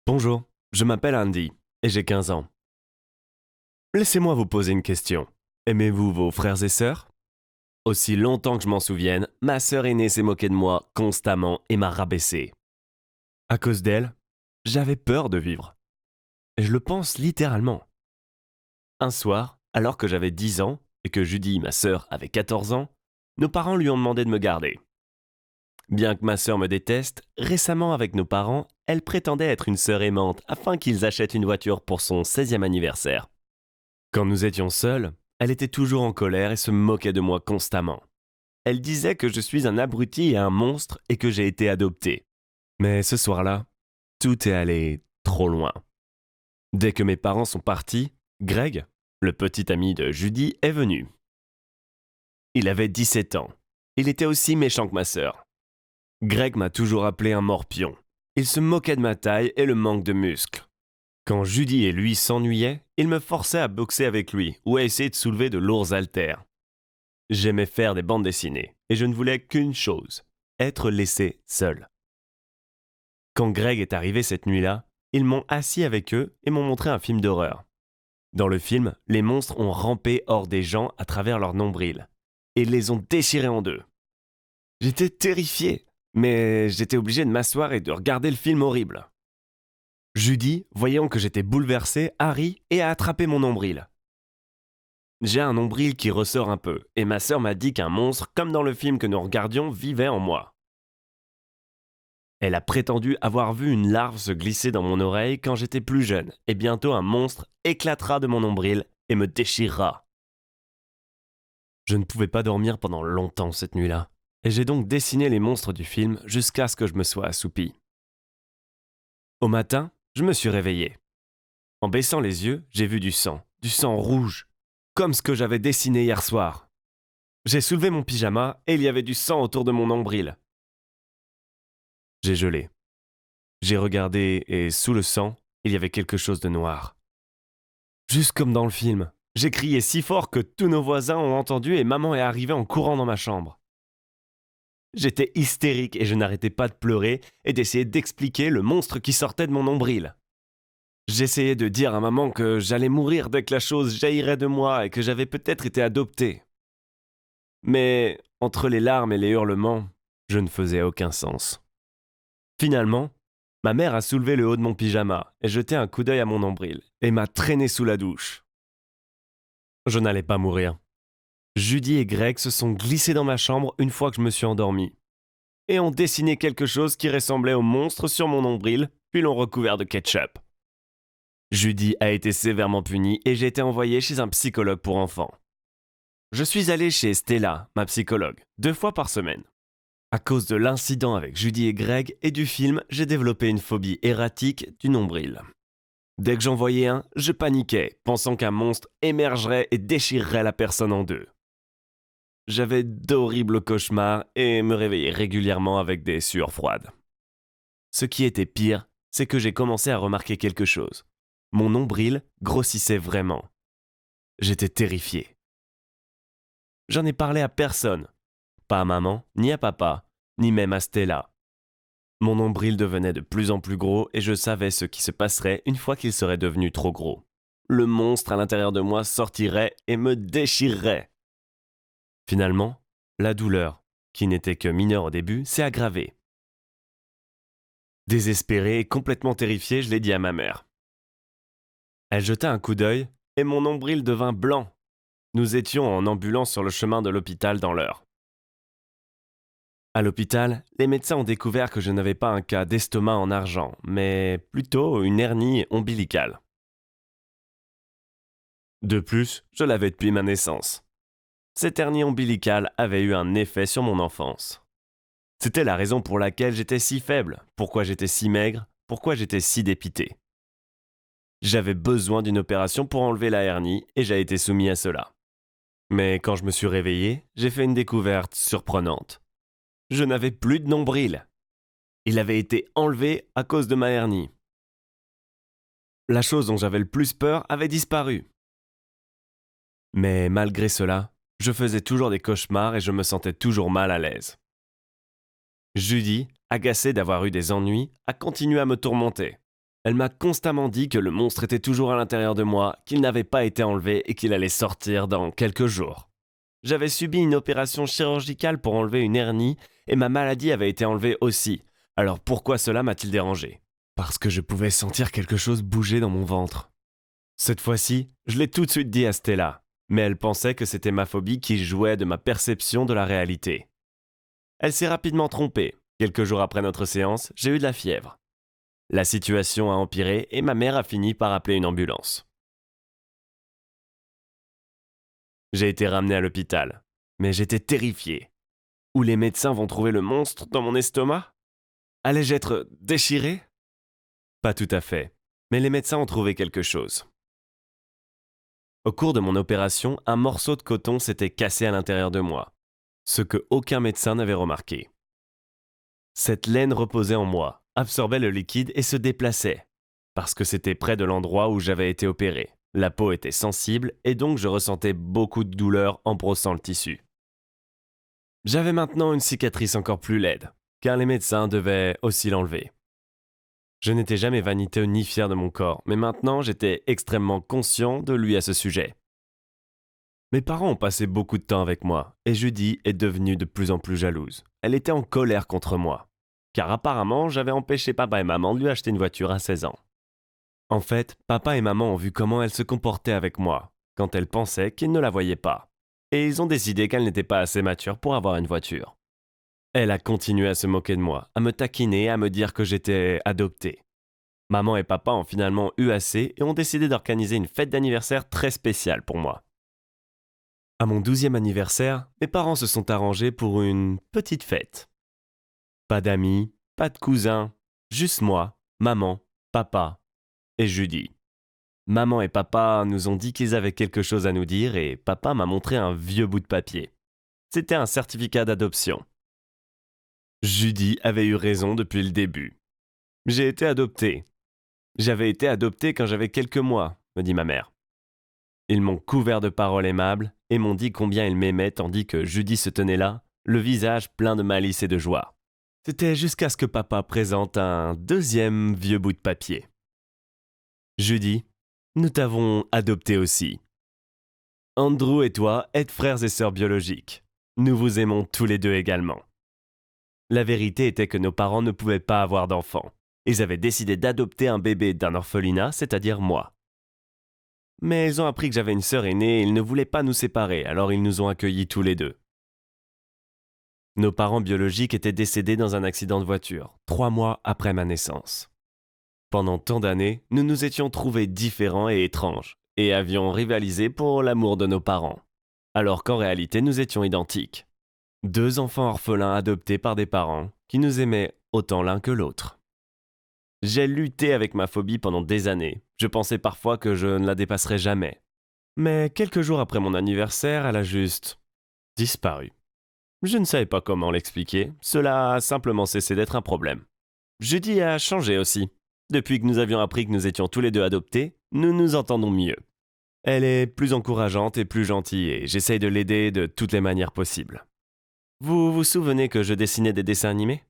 Bonjour, je m'appelle Andy et j'ai 15 ans. Laissez-moi vous poser une question. Aimez-vous vos frères et sœurs? Aussi longtemps que je m'en souvienne, ma sœur aînée s'est moquée de moi constamment et m'a rabaissé. À cause d'elle, j'avais peur de vivre. Et je le pense littéralement. Un soir, alors que j'avais 10 ans et que Judy, ma sœur, avait 14 ans, nos parents lui ont demandé de me garder. Bien que ma sœur me déteste, récemment avec nos parents, elle prétendait être une sœur aimante afin qu'ils achètent une voiture pour son 16e anniversaire. Quand nous étions seuls, elle était toujours en colère et se moquait de moi constamment. Elle disait que je suis un abruti et un monstre et que j'ai été adopté. Mais ce soir-là, tout est allé trop loin. Dès que mes parents sont partis, Greg, le petit ami de Judy, est venu. Il avait 17 ans. Il était aussi méchant que ma sœur. Greg m'a toujours appelé un morpion. Il se moquait de ma taille et le manque de muscles. Quand Judy et lui s'ennuyaient, il me forçait à boxer avec lui ou à essayer de soulever de lourds haltères. J'aimais faire des bandes dessinées et je ne voulais qu'une chose, être laissé seul. Quand Greg est arrivé cette nuit-là, ils m'ont assis avec eux et m'ont montré un film d'horreur. Dans le film, les monstres ont rampé hors des gens à travers leur nombril et les ont déchirés en deux. J'étais terrifié, mais j'étais obligé de m'asseoir et de regarder le film horrible. Judy, voyant que j'étais bouleversé, a ri et a attrapé mon nombril. J'ai un nombril qui ressort un peu, et ma sœur m'a dit qu'un monstre, comme dans le film que nous regardions, vivait en moi. Elle a prétendu avoir vu une larve se glisser dans mon oreille quand j'étais plus jeune, et bientôt un monstre éclatera de mon nombril et me déchirera. Je ne pouvais pas dormir pendant longtemps cette nuit-là, et j'ai donc dessiné les monstres du film jusqu'à ce que je me sois assoupi. Au matin, je me suis réveillé. En baissant les yeux, j'ai vu du sang rouge, comme ce que j'avais dessiné hier soir. J'ai soulevé mon pyjama et il y avait du sang autour de mon nombril. J'ai gelé. J'ai regardé et sous le sang, il y avait quelque chose de noir. Juste comme dans le film. J'ai crié si fort que tous nos voisins ont entendu et maman est arrivée en courant dans ma chambre. J'étais hystérique et je n'arrêtais pas de pleurer et d'essayer d'expliquer le monstre qui sortait de mon nombril. J'essayais de dire à maman que j'allais mourir dès que la chose jaillirait de moi et que j'avais peut-être été adopté. Mais entre les larmes et les hurlements, je ne faisais aucun sens. Finalement, ma mère a soulevé le haut de mon pyjama et jeté un coup d'œil à mon nombril et m'a traîné sous la douche. Je n'allais pas mourir. Judy et Greg se sont glissés dans ma chambre une fois que je me suis endormi et ont dessiné quelque chose qui ressemblait au monstre sur mon nombril, puis l'ont recouvert de ketchup. Judy a été sévèrement punie et j'ai été envoyé chez un psychologue pour enfants. Je suis allé chez Stella, ma psychologue, 2 fois par semaine. À cause de l'incident avec Judy et Greg et du film, j'ai développé une phobie erratique du nombril. Dès que j'en voyais un, je paniquais, pensant qu'un monstre émergerait et déchirerait la personne en deux. J'avais d'horribles cauchemars et me réveillais régulièrement avec des sueurs froides. Ce qui était pire, c'est que j'ai commencé à remarquer quelque chose. Mon nombril grossissait vraiment. J'étais terrifié. J'en ai parlé à personne. Pas à maman, ni à papa, ni même à Stella. Mon nombril devenait de plus en plus gros et je savais ce qui se passerait une fois qu'il serait devenu trop gros. Le monstre à l'intérieur de moi sortirait et me déchirerait. Finalement, la douleur, qui n'était que mineure au début, s'est aggravée. Désespéré et complètement terrifié, je l'ai dit à ma mère. Elle jeta un coup d'œil et mon nombril devint blanc. Nous étions en ambulance sur le chemin de l'hôpital dans l'heure. À l'hôpital, les médecins ont découvert que je n'avais pas un cas d'estomac en argent, mais plutôt une hernie ombilicale. De plus, je l'avais depuis ma naissance. Cette hernie ombilicale avait eu un effet sur mon enfance. C'était la raison pour laquelle j'étais si faible, pourquoi j'étais si maigre, pourquoi j'étais si dépité. J'avais besoin d'une opération pour enlever la hernie et j'ai été soumis à cela. Mais quand je me suis réveillé, j'ai fait une découverte surprenante. Je n'avais plus de nombril. Il avait été enlevé à cause de ma hernie. La chose dont j'avais le plus peur avait disparu. Mais malgré cela, je faisais toujours des cauchemars et je me sentais toujours mal à l'aise. Judy, agacée d'avoir eu des ennuis, a continué à me tourmenter. Elle m'a constamment dit que le monstre était toujours à l'intérieur de moi, qu'il n'avait pas été enlevé et qu'il allait sortir dans quelques jours. J'avais subi une opération chirurgicale pour enlever une hernie et ma maladie avait été enlevée aussi. Alors pourquoi cela m'a-t-il dérangé ? Parce que je pouvais sentir quelque chose bouger dans mon ventre. Cette fois-ci, je l'ai tout de suite dit à Stella, mais elle pensait que c'était ma phobie qui jouait de ma perception de la réalité. Elle s'est rapidement trompée. Quelques jours après notre séance, j'ai eu de la fièvre. La situation a empiré et ma mère a fini par appeler une ambulance. J'ai été ramené à l'hôpital, mais j'étais terrifié. Où les médecins vont trouver le monstre dans mon estomac ? Allais-je être déchiré ? Pas tout à fait, mais les médecins ont trouvé quelque chose. Au cours de mon opération, un morceau de coton s'était cassé à l'intérieur de moi, ce que aucun médecin n'avait remarqué. Cette laine reposait en moi, absorbait le liquide et se déplaçait, parce que c'était près de l'endroit où j'avais été opéré. La peau était sensible et donc je ressentais beaucoup de douleur en brossant le tissu. J'avais maintenant une cicatrice encore plus laide, car les médecins devaient aussi l'enlever. Je n'étais jamais vaniteux ni fier de mon corps, mais maintenant j'étais extrêmement conscient de lui à ce sujet. Mes parents ont passé beaucoup de temps avec moi, et Judy est devenue de plus en plus jalouse. Elle était en colère contre moi, car apparemment j'avais empêché papa et maman de lui acheter une voiture à 16 ans. En fait, papa et maman ont vu comment elle se comportait avec moi, quand elle pensait qu'ils ne la voyaient pas, et ils ont décidé qu'elle n'était pas assez mature pour avoir une voiture. Elle a continué à se moquer de moi, à me taquiner, à me dire que j'étais adopté. Maman et papa ont finalement eu assez et ont décidé d'organiser une fête d'anniversaire très spéciale pour moi. À mon 12e anniversaire, mes parents se sont arrangés pour une petite fête. Pas d'amis, pas de cousins, juste moi, maman, papa et Judy. Maman et papa nous ont dit qu'ils avaient quelque chose à nous dire et papa m'a montré un vieux bout de papier. C'était un certificat d'adoption. Judy avait eu raison depuis le début. J'ai été adopté. J'avais été adopté quand j'avais quelques mois, me dit ma mère. Ils m'ont couvert de paroles aimables et m'ont dit combien ils m'aimaient tandis que Judy se tenait là, le visage plein de malice et de joie. C'était jusqu'à ce que papa présente un deuxième vieux bout de papier. Judy, nous t'avons adopté aussi. Andrew et toi êtes frères et sœurs biologiques. Nous vous aimons tous les deux également. La vérité était que nos parents ne pouvaient pas avoir d'enfants. Ils avaient décidé d'adopter un bébé d'un orphelinat, c'est-à-dire moi. Mais ils ont appris que j'avais une sœur aînée et ils ne voulaient pas nous séparer, alors ils nous ont accueillis tous les deux. Nos parents biologiques étaient décédés dans un accident de voiture, 3 mois après ma naissance. Pendant tant d'années, nous nous étions trouvés différents et étranges, et avions rivalisé pour l'amour de nos parents, alors qu'en réalité nous étions identiques. 2 enfants orphelins adoptés par des parents qui nous aimaient autant l'un que l'autre. J'ai lutté avec ma phobie pendant des années. Je pensais parfois que je ne la dépasserais jamais. Mais quelques jours après mon anniversaire, elle a juste disparu. Je ne savais pas comment l'expliquer. Cela a simplement cessé d'être un problème. Judy a changé aussi. Depuis que nous avions appris que nous étions tous les deux adoptés, nous nous entendons mieux. Elle est plus encourageante et plus gentille et j'essaye de l'aider de toutes les manières possibles. Vous vous souvenez que je dessinais des dessins animés ?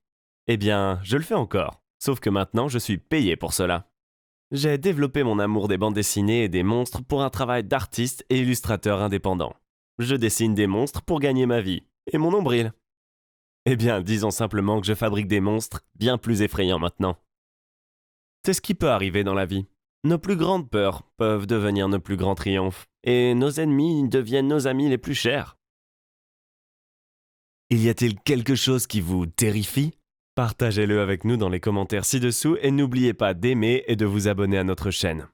Eh bien, je le fais encore. Sauf que maintenant, je suis payé pour cela. J'ai développé mon amour des bandes dessinées et des monstres pour un travail d'artiste et illustrateur indépendant. Je dessine des monstres pour gagner ma vie. Et mon nombril. Eh bien, disons simplement que je fabrique des monstres bien plus effrayants maintenant. C'est ce qui peut arriver dans la vie. Nos plus grandes peurs peuvent devenir nos plus grands triomphes. Et nos ennemis deviennent nos amis les plus chers. Y a-t-il quelque chose qui vous terrifie ? Partagez-le avec nous dans les commentaires ci-dessous et n'oubliez pas d'aimer et de vous abonner à notre chaîne.